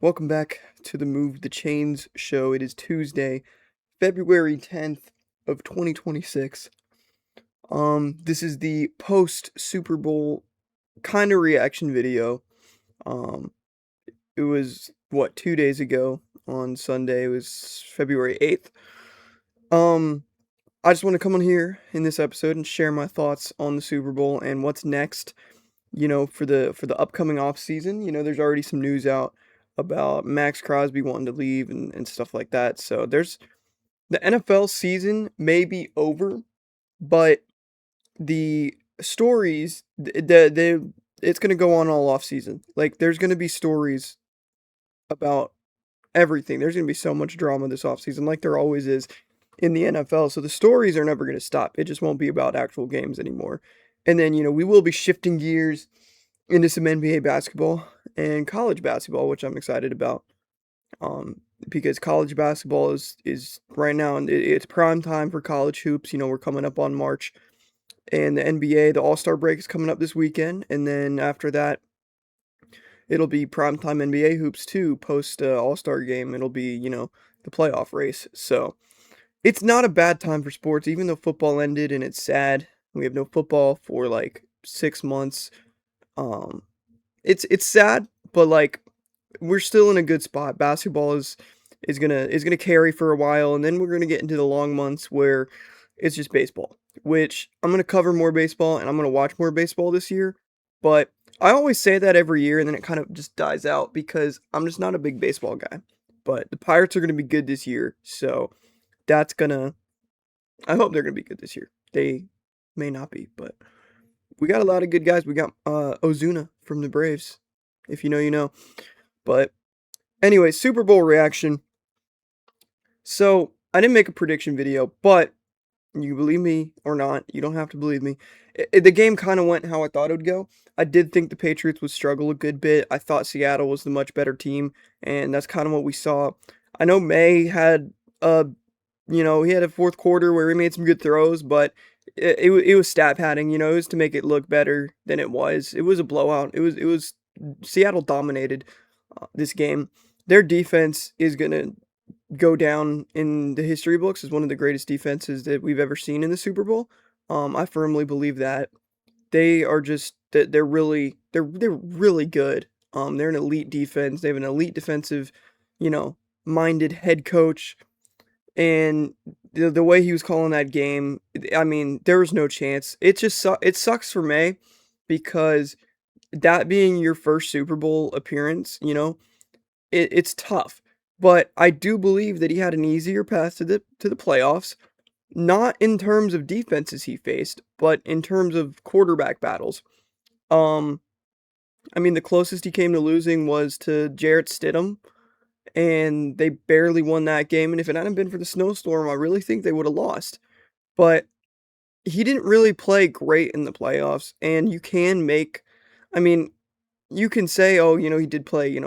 Welcome back to the Move the Chains show. It is Tuesday, February 10th of 2026. This is the post Super Bowl kind of reaction video. Um, it was 2 days ago on Sunday. It was February 8th. I just want to come on here in this episode and share my thoughts on the Super Bowl and what's next, for the upcoming off season. There's already some news out about Max Crosby wanting to leave and stuff like that. So the NFL season may be over, but the stories it's gonna go on all off season. Like there's gonna be stories about everything. There's gonna be so much drama this off season, like there always is in the NFL. So the stories are never gonna stop. It just won't be about actual games anymore. And then, we will be shifting gears into some NBA basketball and college basketball, which I'm excited about. Because college basketball is right now, and it's prime time for college hoops. We're coming up on March, and the NBA, the All-Star break is coming up this weekend, and then after that, it'll be prime time NBA hoops too. Post All-Star game, it'll be the playoff race. So it's not a bad time for sports, even though football ended, and it's sad. We have no football for like 6 months. Um, it's sad, but like we're still in a good spot. Basketball is gonna carry for a while, and then we're gonna get into the long months where it's just baseball. Which I'm gonna cover more baseball and I'm gonna watch more baseball this year. But I always say that every year, and then it kind of just dies out because I'm just not a big baseball guy. But the Pirates are gonna be good this year, so that's gonna. I hope they're gonna be good this year. They may not be, but we got a lot of good guys. We got Ozuna from the Braves. If you know, you know. But anyway, Super Bowl reaction. So I didn't make a prediction video, but you believe me or not, you don't have to believe me. The game kind of went how I thought it would go. I did think the Patriots would struggle a good bit. I thought Seattle was the much better team, and that's kind of what we saw. I know May had he had a fourth quarter where he made some good throws, but it was stat padding. It was to make it look better than it was. It was a blowout. It was Seattle dominated this game. Their defense is gonna go down in the history books as one of the greatest defenses that we've ever seen in the Super Bowl. I firmly believe that they are just that they're really good. They're an elite defense. They have an elite defensive, minded head coach, and the way he was calling that game, I mean, there was no chance. It sucks for May because that being your first Super Bowl appearance, it's tough. But I do believe that he had an easier path to the playoffs, not in terms of defenses he faced, but in terms of quarterback battles. Um, I mean, the closest he came to losing was to Jarrett Stidham, and they barely won that game. And if it hadn't been for the snowstorm, I really think they would have lost. But he didn't really play great in the playoffs, and I mean, you can say, oh, he did play,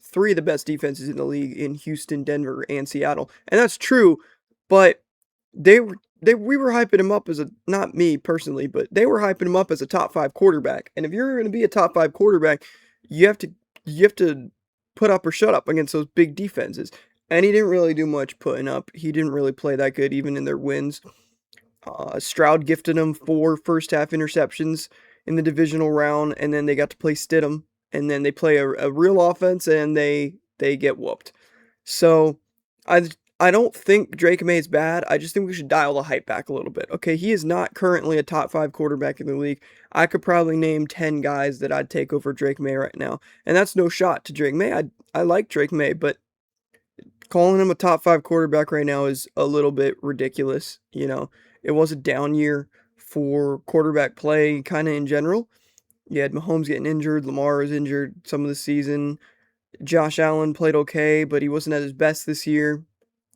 three of the best defenses in the league in Houston, Denver, and Seattle, and that's true. But we were hyping him up as not me personally, but they were hyping him up as a top five quarterback. And if you're going to be a top five quarterback, you have to put up or shut up against those big defenses. And he didn't really do much putting up. He didn't really play that good, even in their wins. Stroud gifted him 4 first half interceptions in the divisional round, and then they got to play Stidham, and then they play a real offense, and they get whooped. So I don't think Drake Maye is bad. I just think we should dial the hype back a little bit. Okay, he is not currently a top 5 quarterback in the league. I could probably name 10 guys that I'd take over Drake Maye right now, and that's no shot to Drake Maye. I like Drake Maye, but calling him a top 5 quarterback right now is a little bit ridiculous. It was a down year for quarterback play kind of in general. You had Mahomes getting injured, Lamar was injured some of the season. Josh Allen played okay, but he wasn't at his best this year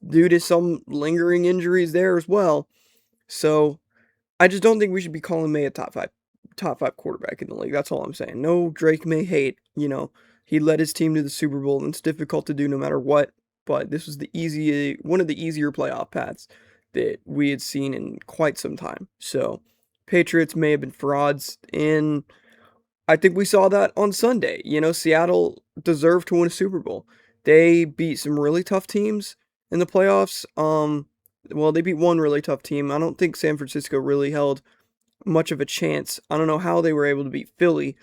due to some lingering injuries there as well. So I just don't think we should be calling May a top five quarterback in the league. That's all I'm saying. No Drake May hate. He led his team to the Super Bowl, and it's difficult to do no matter what. But this was one of the easier playoff paths that we had seen in quite some time. So Patriots may have been frauds, and I think we saw that on Sunday. Seattle deserved to win a Super Bowl. They beat some really tough teams in the playoffs. Well, they beat one really tough team. I don't think San Francisco really held much of a chance. I don't know how they were able to beat Philly,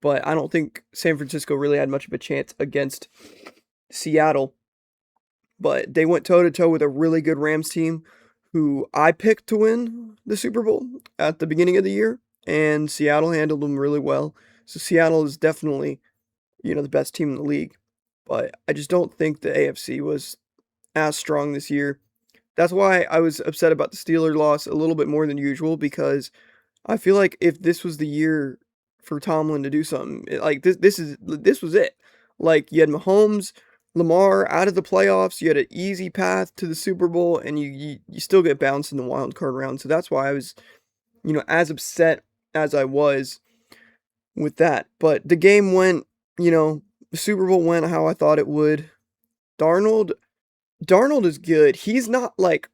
but I don't think San Francisco really had much of a chance against Seattle. But they went toe to toe with a really good Rams team who I picked to win the Super Bowl at the beginning of the year, and Seattle handled them really well. So Seattle is definitely, the best team in the league. But I just don't think the AFC was as strong this year. That's why I was upset about the Steelers loss a little bit more than usual because I feel like if this was the year for Tomlin to do something, like this was it. Like you had Mahomes, Lamar out of the playoffs, you had an easy path to the Super Bowl, and you still get bounced in the wild card round. So that's why I was, as upset as I was with that. But the game went, the Super Bowl went how I thought it would. Darnold, Darnold is good. He's not like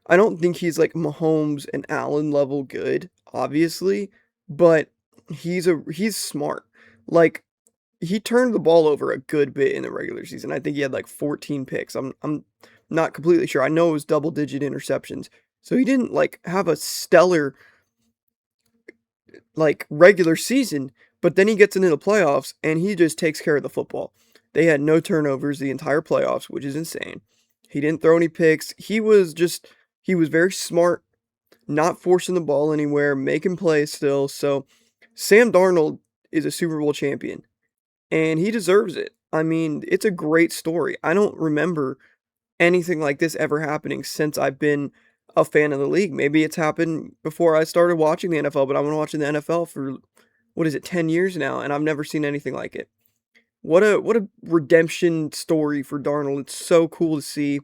I don't think he's like Mahomes and Allen level good, obviously, but he's smart. Like he turned the ball over a good bit in the regular season. I think he had like 14 picks. I'm not completely sure. I know it was double digit interceptions. So he didn't like have a stellar like regular season, but then he gets into the playoffs and he just takes care of the football. They had no turnovers the entire playoffs, which is insane. He didn't throw any picks. He was very smart, not forcing the ball anywhere, making plays still. So Sam Darnold is a Super Bowl champion and he deserves it. I mean, it's a great story. I don't remember anything like this ever happening since I've been a fan of the league. Maybe it's happened before I started watching the NFL, but I've been watching the NFL for what is it, 10 years now, and I've never seen anything like it. What a redemption story for Darnold. It's so cool to see.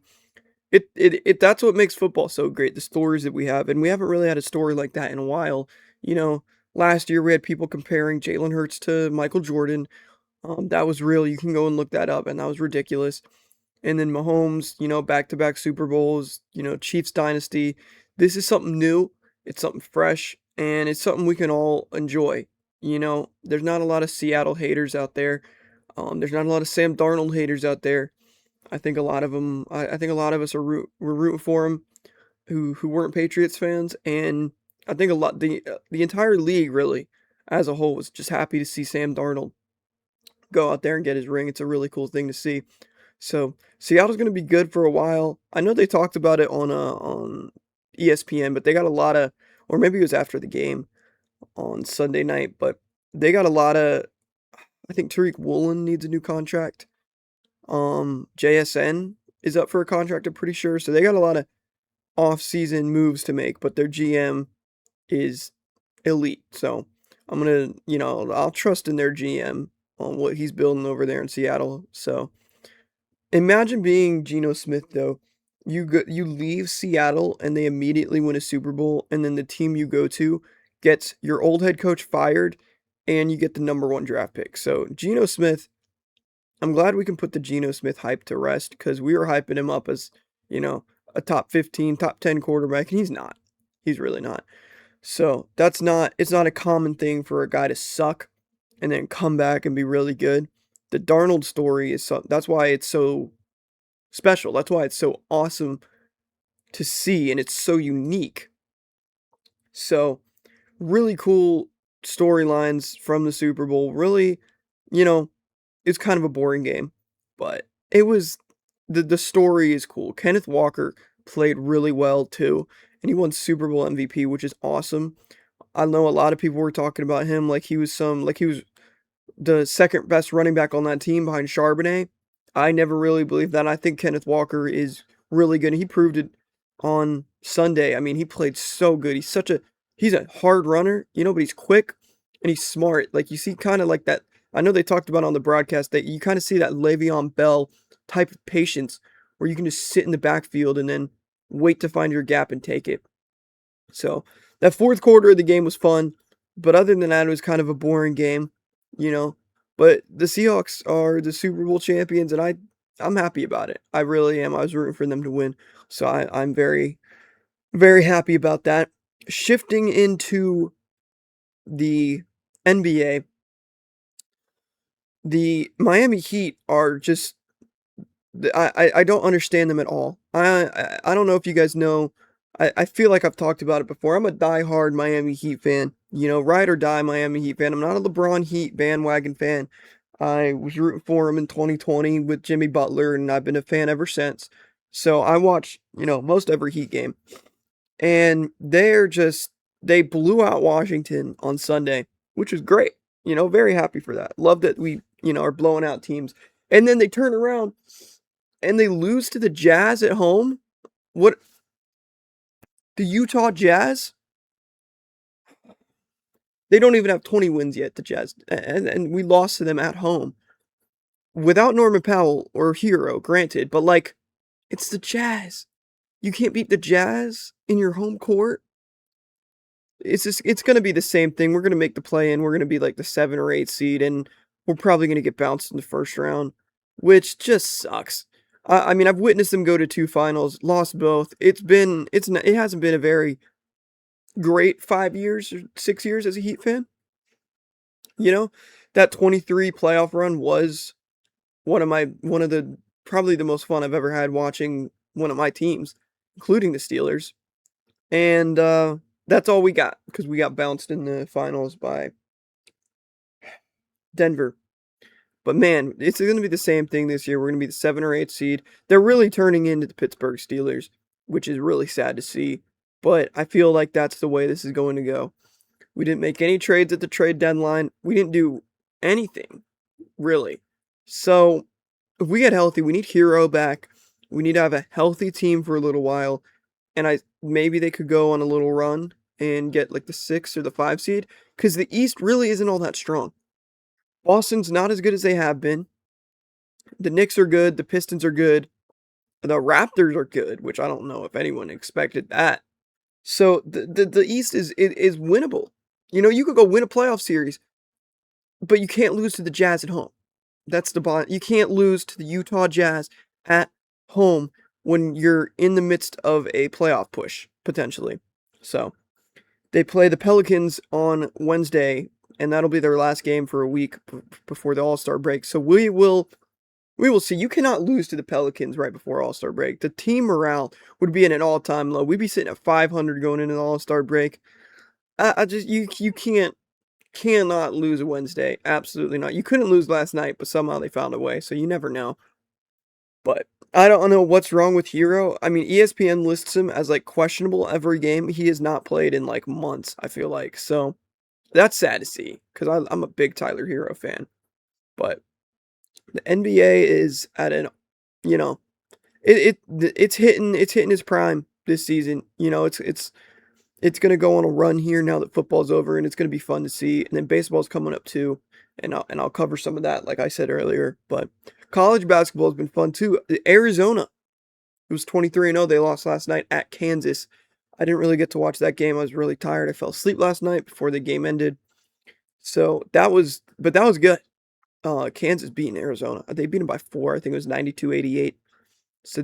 It that's what makes football so great, the stories that we have. And we haven't really had a story like that in a while. You know, last year we had people comparing Jalen Hurts to Michael Jordan. That was real. You can go and look that up, and that was ridiculous. And then Mahomes, back-to-back Super Bowls, Chiefs dynasty. This is something new. It's something fresh, and it's something we can all enjoy. There's not a lot of Seattle haters out there. There's not a lot of Sam Darnold haters out there. I think a lot of them. I think a lot of us we're rooting for him, who weren't Patriots fans, and I think a lot the entire league really, as a whole, was just happy to see Sam Darnold go out there and get his ring. It's a really cool thing to see. So Seattle's going to be good for a while. I know they talked about it on ESPN, but they got a lot of, or maybe it was after the game on Sunday night, but they got a lot of. I think Tariq Woolen needs a new contract. JSN is up for a contract, I'm pretty sure. So they got a lot of off-season moves to make, but their GM is elite. So I'm gonna, I'll trust in their GM on what he's building over there in Seattle. So imagine being Geno Smith though. You leave Seattle and they immediately win a Super Bowl, and then the team you go to gets your old head coach fired, and you get the number one draft pick. So Geno Smith, I'm glad we can put the Geno Smith hype to rest because we were hyping him up as, a top 15, top 10 quarterback, and he's not. He's really not. So it's not a common thing for a guy to suck and then come back and be really good. The Darnold story that's why it's so special. That's why it's so awesome to see and it's so unique. So, really cool storylines from the Super Bowl. Really, you know, it's kind of a boring game, but it was the story is cool. Kenneth Walker played really well too, and he won Super Bowl MVP, which is awesome. I know a lot of people were talking about him like he was the second best running back on that team behind Charbonnet. I never really believed that. I think Kenneth Walker is really good. He proved it on Sunday. I mean, he played so good. He's a hard runner, but he's quick and he's smart. Like you see kind of like that. I know they talked about on the broadcast that you kind of see that Le'Veon Bell type of patience where you can just sit in the backfield and then wait to find your gap and take it. So that fourth quarter of the game was fun, but other than that, it was kind of a boring game, you know. But the Seahawks are the Super Bowl champions, and I'm happy about it. I really am. I was rooting for them to win, so I'm very very happy about that. Shifting into the NBA, The Miami Heat are just I don't understand them at all. I don't know if you guys know. I feel like I've talked about it before. I'm a diehard Miami Heat fan. You know, ride or die Miami Heat fan. I'm not a LeBron Heat bandwagon fan. I was rooting for him in 2020 with Jimmy Butler, and I've been a fan ever since. So I watch, most every Heat game. And they blew out Washington on Sunday, which was great. Very happy for that. Love that we, are blowing out teams. And then they turn around and they lose to the Jazz at home. What, the Utah Jazz? They don't even have 20 wins yet, the Jazz. And we lost to them at home without Norman Powell or Hero, granted, but like, it's the Jazz. You can't beat the Jazz in your home court. It's gonna be the same thing. We're gonna make the play in. We're gonna be like the 7 or 8 seed, and we're probably gonna get bounced in the first round, which just sucks. I mean, I've witnessed them go to 2 finals, lost both. It hasn't been a very great 5 years or 6 years as a Heat fan. You know, that 23 playoff run was one of the probably the most fun I've ever had watching one of my teams, including the Steelers. And that's all we got because we got bounced in the finals by Denver. But man, it's going to be the same thing this year. We're going to be the 7 or 8 seed. They're really turning into the Pittsburgh Steelers, which is really sad to see. But I feel like that's the way this is going to go. We didn't make any trades at the trade deadline. We didn't do anything, really. So if we get healthy, we need Hero back. We need to have a healthy team for a little while. And maybe they could go on a little run and get like the 6 or the 5 seed. Because the East really isn't all that strong. Boston's not as good as they have been. The Knicks are good. The Pistons are good. The Raptors are good, which I don't know if anyone expected that. So the East is winnable. You could go win a playoff series, but you can't lose to the Jazz at home. That's the bond. You can't lose to the Utah Jazz at home when you're in the midst of a playoff push, potentially. So they play the Pelicans on Wednesday, and that'll be their last game for a week before the All-Star break. So we will see. You cannot lose to the Pelicans right before All-Star break. The team morale would be at an all-time low. We'd be sitting at 500 going into the All-Star break. You cannot lose a Wednesday. Absolutely not. You couldn't lose last night, but somehow they found a way, so you never know. But I don't know what's wrong with Hero. I mean, ESPN lists him as like questionable every game. He has not played in like months, I feel like. So that's sad to see because I'm a big Tyler Hero fan. But the NBA is at an, you know, it's hitting its prime this season. It's gonna go on a run here now that football's over, and it's gonna be fun to see. And then baseball's coming up too, and I'll cover some of that, like I said earlier. But college basketball has been fun too. Arizona, it was 23-0. They lost last night at Kansas. I didn't really get to watch that game. I was really tired. I fell asleep last night before the game ended. So but that was good. Kansas beating Arizona. They beat them by 4. I think it was 92-88. So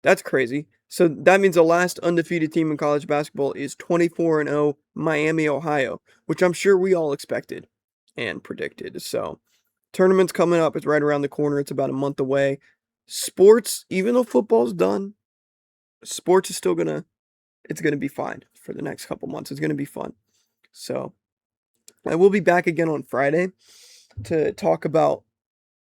that's crazy. So that means the last undefeated team in college basketball is 24-0 Miami, Ohio, which I'm sure we all expected and predicted. So tournament's coming up. It's right around the corner. It's about a month away. Sports, even though football's done, sports is still it's gonna be fine for the next couple months. It's gonna be fun. So I will be back again on Friday to talk about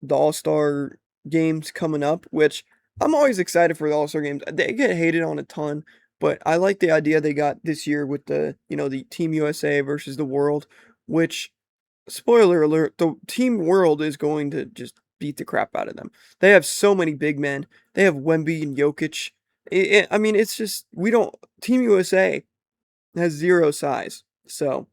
the All-Star games coming up, which I'm always excited for the All-Star games. They get hated on a ton, but I like the idea they got this year with the Team USA versus the World, which, spoiler alert, the Team World is going to just beat the crap out of them. They have so many big men. They have Wemby and Jokic. I mean, it's just, Team USA has 0 size. So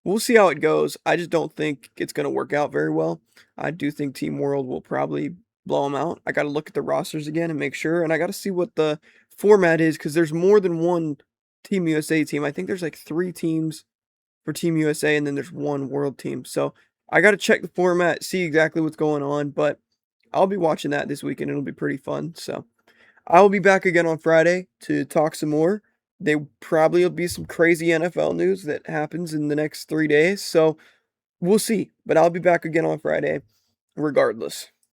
we'll see how it goes. I just don't think it's going to work out very well. I do think Team World will probably blow them out. I got to look at the rosters again and make sure, and I got to see what the format is because there's more than one Team USA team. I think there's like 3 teams for Team USA, and then there's 1 World team. So I got to check the format, see exactly what's going on, but I'll be watching that this weekend. It'll be pretty fun. So I will be back again on Friday to talk some more. There probably will be some crazy NFL news that happens in the next 3 days. So we'll see, but I'll be back again on Friday regardless.